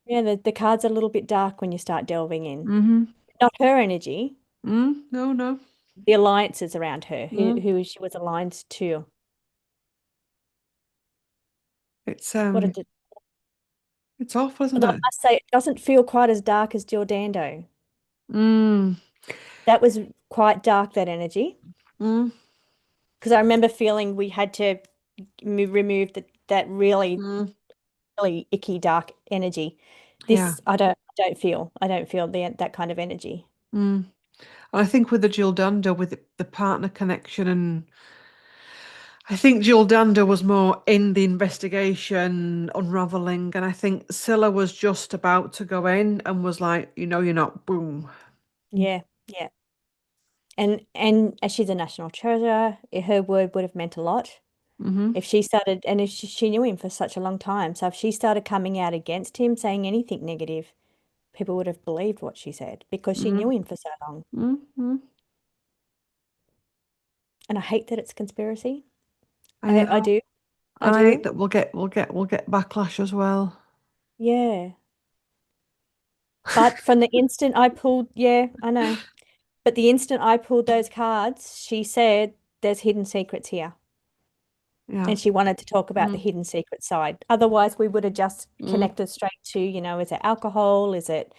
yeah, the card's a little bit dark when you start delving in. mm-hmm. Not her energy, No, no. the alliances around her, who Mm. who she was aligned to. It's What um did it's awful, isn't Although I it? must say, it doesn't feel quite as dark as Giordando. Mm, That was quite dark, that energy. mm, Because I remember feeling we had to remove that really, mm. really icky dark energy. Yeah. This I don't feel that kind of energy. Mm. And I think with the Jill Dando, with the partner connection, and I think Jill Dando was more in the investigation, unraveling, and I think Cilla was just about to go in and was like, you're not, boom. Yeah, yeah. And as she's a national treasure, her word would have meant a lot. Mm-hmm. If she started, and if she knew him for such a long time, so if she started coming out against him, saying anything negative, people would have believed what she said because she Mm-hmm. knew him for so long. Mm-hmm. And I hate that it's conspiracy. I I know. do. I And I hate do. that we'll get backlash as well. Yeah. But from the instant I pulled, yeah, I know. But the instant I pulled those cards, she said, there's hidden secrets here. Yeah. And she wanted to talk about the Mm, hidden secret side. Otherwise, we would have just mm, connected straight to, is it alcohol? Was mm,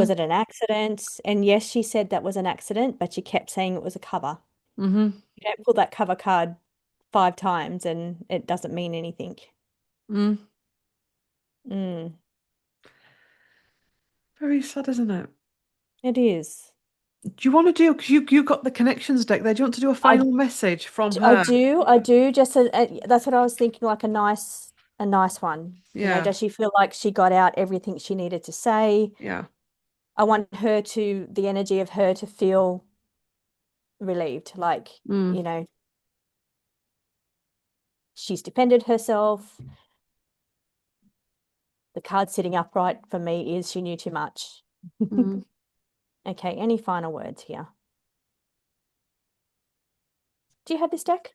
it an accident? And yes, she said that was an accident, but she kept saying it was a cover. mm-hmm. You don't pull that cover card 5 times and it doesn't mean anything. Mm. Mm, Very sad, isn't it? it is. Do you want to do, because you got the connections deck there, do you want to do a I final message from I her? do, I do. That's what I was thinking, like a nice one. Yeah. Does she feel like she got out everything she needed to say? Yeah. I want the energy of her to feel relieved, like, Mm, you know, she's defended herself. The card sitting upright for me is she knew too much. mm. Okay, any final words here? Do you have this deck?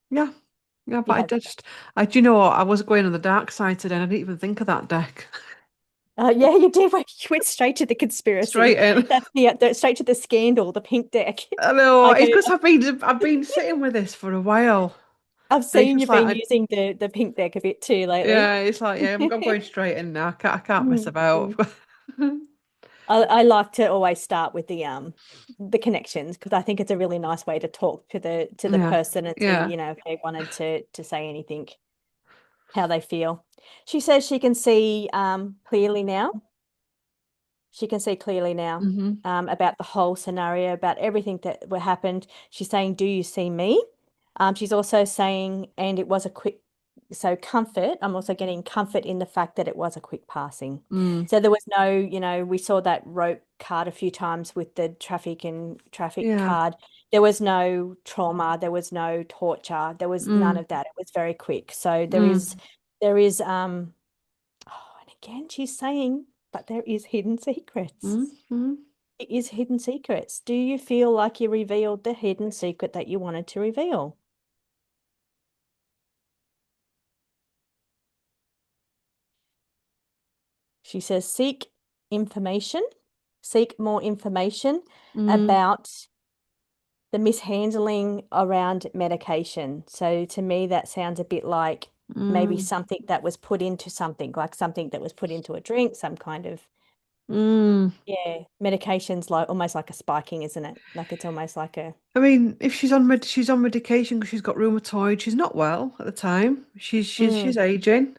Yeah. Yeah, You but have. do you know what? I was going on the dark side today and I didn't even think of that deck. Yeah, you did. You went straight to the Straight conspiracy. in. Straight to the scandal, the pink deck. I know. I It's go. because I've been sitting with this for a while. I've And it's seen just you've like been using the pink deck a bit too lately. yeah, it's like, yeah, I'm going straight in now. I can't mess about. Mm. I like to always start with the connections because I think it's a really nice way to talk to the Yeah. person and see, Yeah. if they wanted to say anything, how they feel. She says she can see clearly now. She can see clearly now Mm-hmm. about the whole scenario, about everything that happened. She's saying, "Do you see me?" She's also saying, and it was a quick, so comfort. I'm also getting comfort in the fact that it was a quick passing. Mm. So there was no, we saw that rope card a few times with the traffic Yeah. card. There was no trauma, there was no torture, there was none Mm. of that. It was very quick. So there is, Mm. there is, oh, and again, she's saying, but there is hidden secrets. Mm. It is hidden secrets. Do you feel like you revealed the hidden secret that you wanted to reveal? She says, seek more information Mm. about the mishandling around medication. So to me, that sounds a bit like maybe Mm. something that was put into something, like something that was put into a drink, some kind of, Mm. yeah, medication's like almost like a spiking, isn't it? Like it's almost like a, I mean, if she's on medication because she's got rheumatoid. She's not well at the time. She's mm, aging.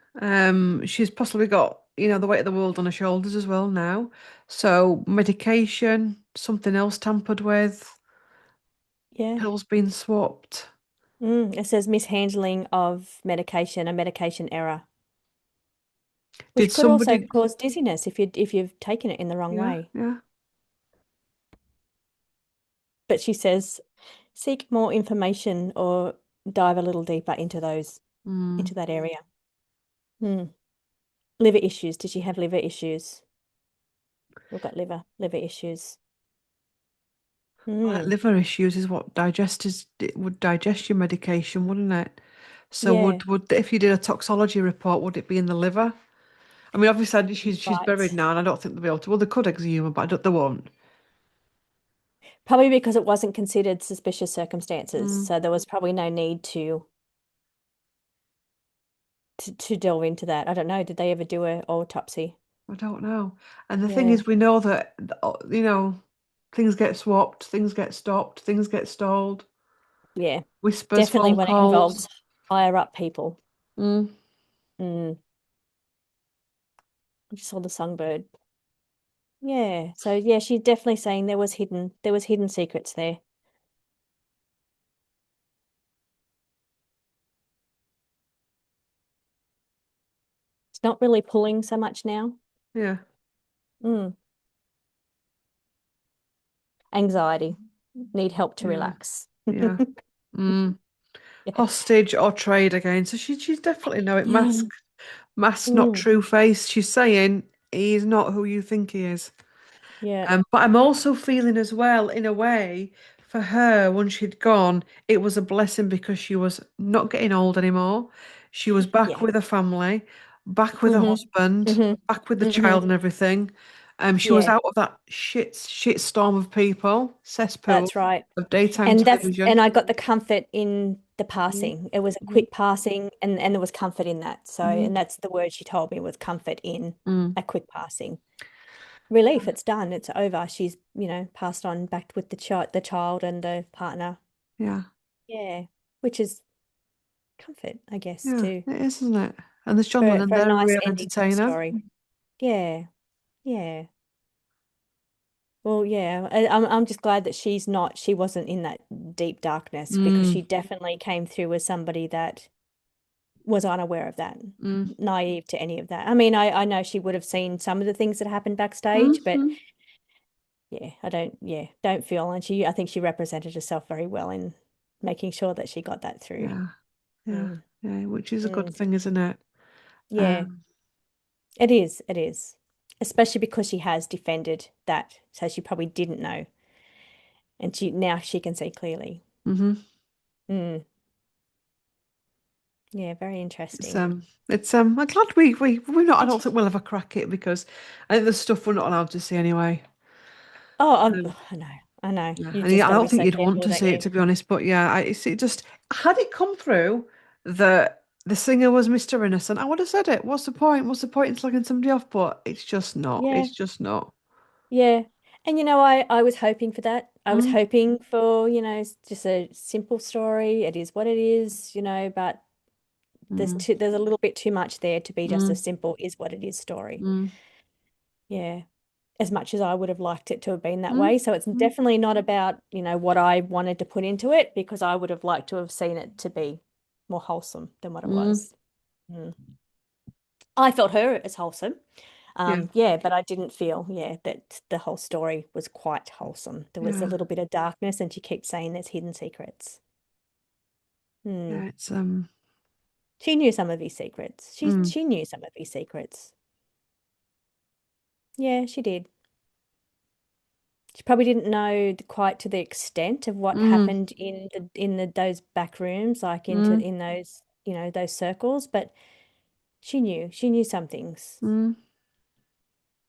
She's possibly got, the weight of the world on her shoulders as well now. So medication, something else tampered with, yeah. pills being swapped. It says mishandling of medication, a medication error, Did which could also somebody? cause dizziness if you've taken it in the wrong Yeah, way. yeah. But she says, seek more information or dive a little deeper Mm. into that area. Hmm. Liver issues. Did she have liver issues? We've got liver issues. Like Hmm. liver issues is what digest it would digest your medication, wouldn't it? So Yeah, would if you did a toxology report, would it be in the liver? I mean, obviously she's buried right. now, and I don't think they'll be able to. Well, they could exhume her, but I don't, they won't. Probably because it wasn't considered suspicious circumstances, Mm, so there was probably no need to delve into that. I don't know. Did they ever do an autopsy? I don't know. And the thing Yeah, is, we know that things get swapped, things get stopped, things get stalled. yeah. Whispers, Definitely phone when it calls. involves higher up people. Mm, Mm. I just saw the songbird. Yeah. So yeah, she's definitely saying there was hidden secrets there. It's not really pulling so much now. yeah, Mm. Anxiety. Need help to yeah, relax. yeah. Mm. Yeah. Hostage or trade again. So she's definitely know it. Yeah. Mask, not Mm. true face. She's saying he's not who you think he is. Yeah. But I'm also feeling as well, in a way, for her, when she'd gone, it was a blessing because she was not getting old anymore. She was back Yeah. with her family, back with her Mm-hmm. husband, Mm-hmm. back with the Mm-hmm. child and everything. She was Yeah, out of that shit storm of people, cesspool that's right. of daytime And television. I got the comfort in the Mm, passing. It was a mm, quick passing and there was comfort in that. So, mm, and that's the word she told me was comfort in mm. a quick passing. Relief, it's done, it's over. She's, passed on back with the child and the partner. Yeah, Yeah, which is comfort, I guess, yeah, too, it is, isn't it? And there's John for Lennon, for a they're a nice real ending to the entertainer. story. Yeah, yeah. Well, yeah, I'm just glad that she wasn't in that deep darkness because Mm, she definitely came through as somebody that was unaware of that, mm, naive to any of that. I mean, I know she would have seen some of the things that happened mm, backstage, but mm. don't feel, and I think she represented herself very well in making sure that she got that through. Yeah, yeah, Mm, yeah, which is a good mm. thing, isn't it? Yeah, Um, it is, especially because she has defended that, so she probably didn't know, and now she can see clearly. hmm Mm, yeah, very It's interesting. I'm glad we're not. I don't think we'll ever crack it because I think there's stuff we're not allowed to see anyway. Oh, Um, I know, I know. yeah, You've and just yeah, I got to don't be think so you'd want careful, to don't see it you? to be honest. But yeah, it just had it come through that the singer was Mr. Innocent, I would have said it. What's the point? What's the point in slagging somebody off? But it's just not. Yeah, It's just not. yeah. And I was hoping for that. I was Mm, hoping for, just a simple story. It is what it is, but mm, there's a little bit too much there to be just a mm, simple is what it is story. mm, Yeah. As much as I would have liked it to have been that mm, way. So it's mm. definitely not about, what I wanted to put into it because I would have liked to have seen it to be more wholesome than what it Mm. was. Mm. I felt her as wholesome. Yeah, Yeah, but I didn't feel, that the whole story was quite wholesome. There was a yeah, little bit of darkness, and she keeps saying there's hidden secrets. Hmm. yeah. It's She knew some of his secrets. She mm, she knew some of his secrets. Yeah, she did. She probably didn't know quite to the extent of what mm, happened in those back rooms, like mm, in those, those circles, but she knew some things. mm,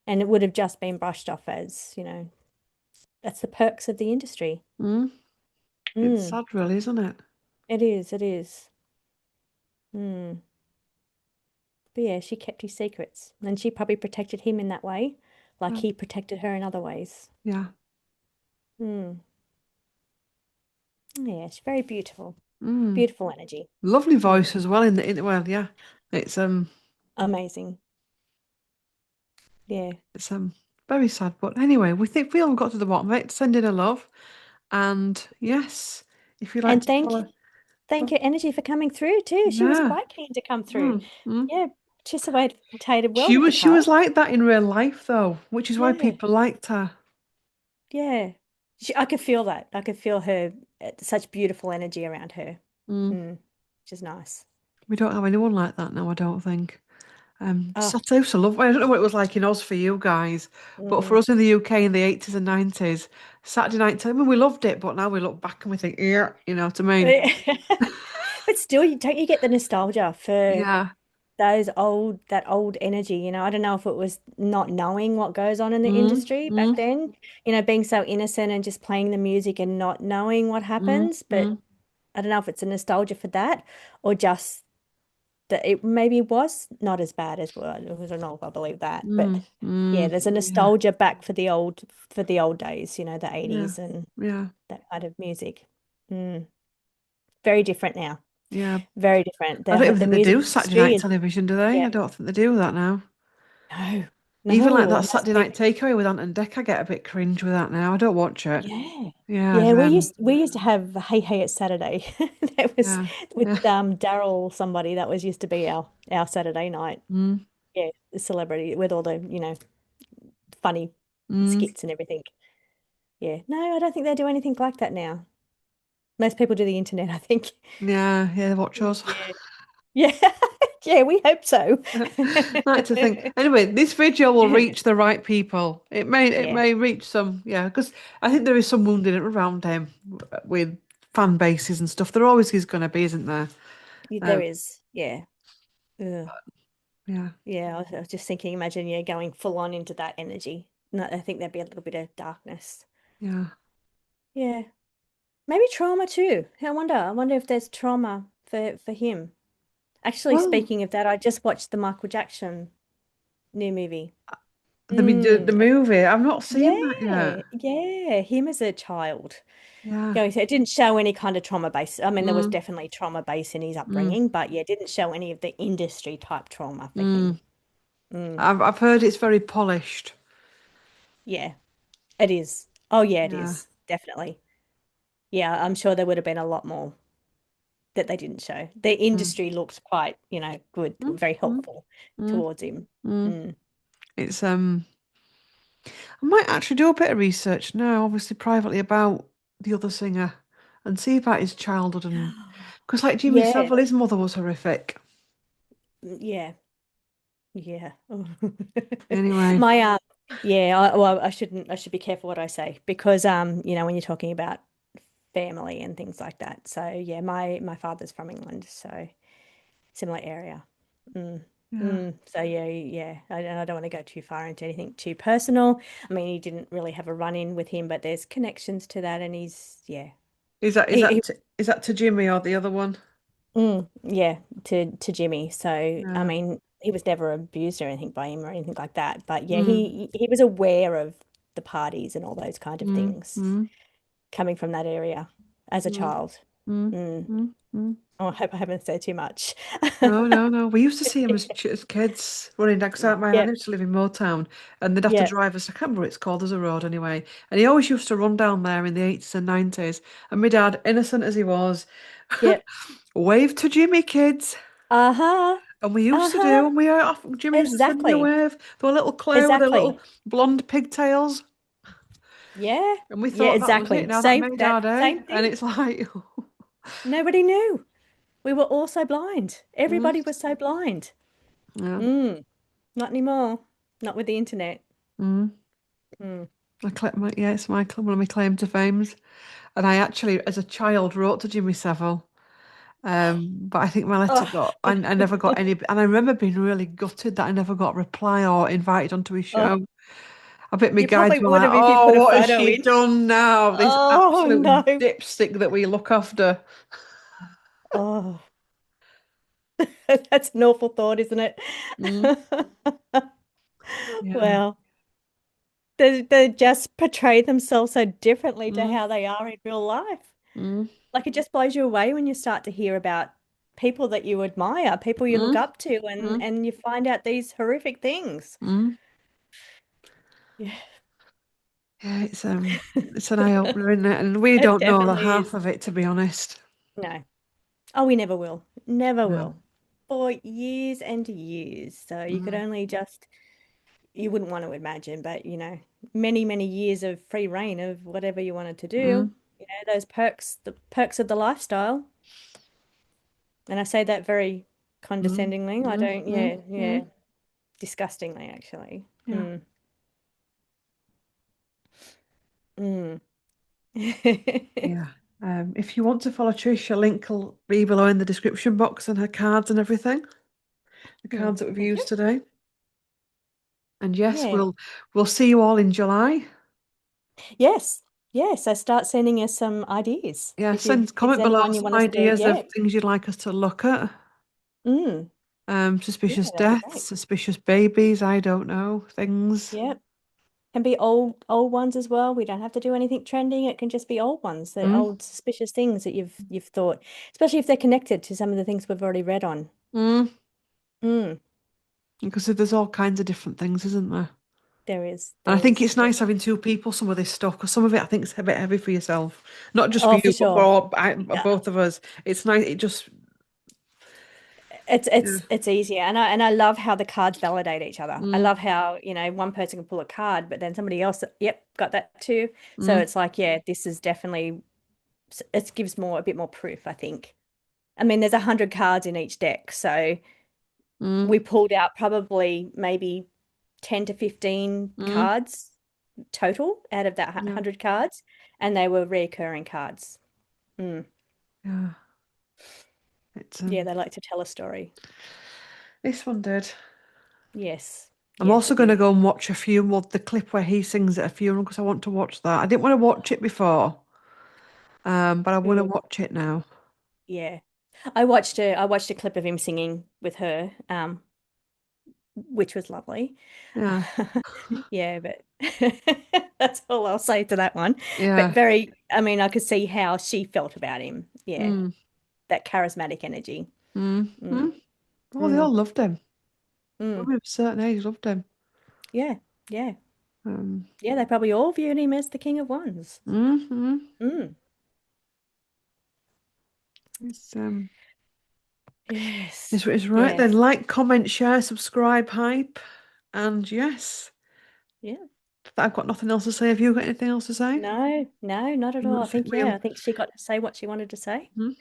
And it would have just been brushed off as, that's the perks of the industry. mm. It's Mm, sad, really, isn't it? it is, it is. Mm. But yeah, she kept his secrets, and she probably protected him in that way, like Yeah, he protected her in other ways. yeah. Mm. Yeah, she's very beautiful. Mm. Beautiful energy. Lovely Mm. voice as well well, yeah. It's Amazing. Yeah. it's very sad, but anyway, we all got to the bottom of it. Send in a love, and yes, if you like And to follow, thank you, Energy, for coming through too. She was yeah. quite keen to come through. Mm, mm. Yeah, participated well with the She card. was like that in real life though, which is why Yeah, people liked her. yeah. I could feel that. I could feel her, such beautiful energy around her. mm. Which is nice. We don't have anyone like that now, I don't think. Oh, Saturday used to love. I don't know what it was like in Oz for you guys, but for mm. us in the UK in the 80s and 90s, Saturday night time, I mean, we loved it, but now we look back and we think, yeah, you know what I mean? But still, don't you get the nostalgia for Yeah. that old energy, I don't know if it was not knowing what goes on in the Mm, industry back mm, then, being so innocent and just playing the music and not knowing what mm, happens. But mm, I don't know if it's a nostalgia for that or just that it maybe was not as bad as well. I don't know if I believe that. But yeah, there's a yeah, nostalgia back for the old days, the yeah, 80s and yeah, that kind of music. Mm. Very different now. yeah. Very different. I don't even The think they music do Saturday industry night is, television, do they? yeah. I don't think they do that now. No, Even like no. that And that's Saturday night takeaway with Ant and Dec, I get a bit cringe with that now. I don't watch it. yeah. Yeah, Yeah, we used to have Hey Hey It's Saturday. That was yeah, with yeah. Daryl somebody that was used to be our Saturday night. Mm, Yeah, the celebrity with all the, funny mm, skits and everything. Yeah. No, I don't think they do anything like that now. Most people do the internet, I think. yeah, yeah, they watch us. Yeah. Yeah. Yeah, we hope so. Like to think. Anyway, this video will reach the right people. It Yeah, may reach some, yeah, because I think there is some wounding around him with fan bases and stuff. There always is going to be, isn't there? there Um, is. Yeah. Ugh. yeah, Yeah, I was just thinking, imagine, yeah, going full on into that energy. No, I think there'd be a little bit of darkness. yeah. Yeah. Maybe trauma too. I wonder if there's trauma for him. Actually, Well, speaking of that, I just watched the Michael Jackson new movie. the Mm. movie. I've not seen that Yeah, yet. yeah, him as a child. Yeah. Going, so it didn't show any kind of trauma base. I mean, there was Mm, definitely trauma base in his mm, upbringing, but yeah, it didn't show any of the industry type trauma for mm. him. Mm. I've heard it's very polished. Yeah, it is. Oh yeah, it Yeah. is. Definitely. Yeah, I'm sure there would have been a lot more that they didn't show. The Mm, industry looks quite, good, mm, very mm, helpful mm, towards him. mm. Mm. It's I might actually do a bit of research now, obviously privately about the other singer and see about his childhood and because like Jimmy Yeah, Savile, his mother was horrific. yeah, yeah. Anyway, My yeah, well, I should be careful what I say because when you're talking about family and things like that. So yeah, my father's from England, so similar area. Mm. yeah. So yeah, yeah. I don't want to go too far into anything too personal. I mean, he didn't really have a run-in with him, but there's connections to that, and he's yeah. He Is that to Jimmy or the other one? yeah, to Jimmy. So I Yeah. mean, he was never abused or anything by him or anything like that. But yeah, Mm, he was aware of the parties and all those kind of mm, things mm, coming from that area as a mm, child. mm, Mm. mm, mm. Oh, I hope I haven't said too much. No, no, no. We used to see him as kids running down. Cause my aunt Yeah, used to live in Motown, and they'd have to yeah, drive us. I can't remember what it's called. There's a road anyway, and he always used to run down there in the 80s and 90s. And my dad, innocent as he was, yeah. wave to Jimmy, kids. Uh-huh. And we used to Uh-huh. do, and we off. Jimmy used to send me a Exactly. wave. They were little Claire with their little Exactly. blonde pigtails, Yeah. and we Yeah, thought that was it. exactly. Now that made our day, Same and thing. it's like, Nobody knew. We were all so blind. mm, Everybody was so blind. yeah, Mm. Not anymore. Not with the internet. mm. Mm. Yeah, it's one of my claim to fames. And I actually, as a child, wrote to Jimmy Savile. But I think my letter Oh. got, I never got any, and I remember being really gutted that I never got a reply or invited onto his Oh. show. I bet my You guides probably were would like, have if you oh, put a what has photo she in. done now? This Oh absolute no. dipstick that we look after. Oh, that's an awful thought, isn't it? Mm, yeah. Well, they just portray themselves so differently to Mm, how they are in real life. mm, Like it just blows you away when you start to hear about people that you admire, people you look mm, up to, and mm, and you find out these horrific things. mm. Yeah, Yeah, it's an eye opener, isn't it? And we it don't know the definitely half is. of it, to be honest. No. Oh, we never will. Never No. will. For years and years. So you could Mm, only just, you wouldn't want to imagine, but many, many years of free reign of whatever you wanted to do. mm, Those perks, the perks of the lifestyle. And I say that very Mm, condescendingly. I mm, don't, mm, yeah, yeah, mm. disgustingly, actually. Yeah. Mm. Mm. Yeah. If you want to follow Trish, a link will be below in the description box and her cards and everything. The cards that we've Thank you. used today. And yes, Yeah. we'll see you all in July. Yes. Yes. So start sending us some ideas. Yeah, If there's comment below anyone you some want us to, ideas of yeah. things you'd like us to look at. Mm. Yeah, Suspicious that'd be deaths, great. suspicious babies, I don't know, things. Yeah. Can be old ones as well. We don't have to do anything trending. It can just be old ones, the Mm, old suspicious things that you've thought, especially if they're connected to some of the things we've already read on. mm. Mm. Because there's all kinds of different things, isn't there? There is. And I There think is. it's nice having two people, some of this stuff, because some of it I think is a bit heavy for yourself. Not just for Oh, for you, but for sure. Yeah. both of us. It's nice. It just, It's yeah. it's easier, and I love how the cards validate each other. I Mm, love how, one person can pull a card, but then somebody else, yep, got that too. So mm, it's like, yeah, this is definitely, it gives a bit more proof, I think. I mean, there's 100 cards in each deck, so mm, we pulled out probably maybe 10 to 15 mm. cards total out of that Yeah, 100 cards, and they were reoccurring cards. Mm. yeah. It's Yeah, they like to tell a story. this one did. Yes, I'm yes, also it going to did. go and watch a funeral, the clip where he sings at a funeral, because I want to watch that. I didn't want to watch it before, but I want to Mm. watch it now. Yeah. I watched a clip of him singing with her, which was lovely. Yeah, Yeah, but that's all I'll say to that one. But yeah. I mean, I could see how she felt about him. Yeah, Mm, that charismatic energy. mm, Mm, mm. Oh, they mm, all loved him. mm. Women of a certain age loved him. Yeah, yeah, Um, yeah. They probably all viewed him as the King of Wands. mm. Mm. It's Yes. it's right Yeah, then. Like, comment, share, subscribe, hype, and yes, yeah. I've got nothing else to say. Have you got anything else to say? No, no, not at No, all. I think I think she got to say what she wanted to say. mhm.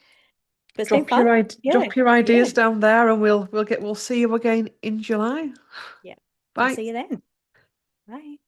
But it's been fun. Yeah, Drop your yeah, ideas down there, and we'll see you again in July. yeah. I'll Bye. see you then. Bye.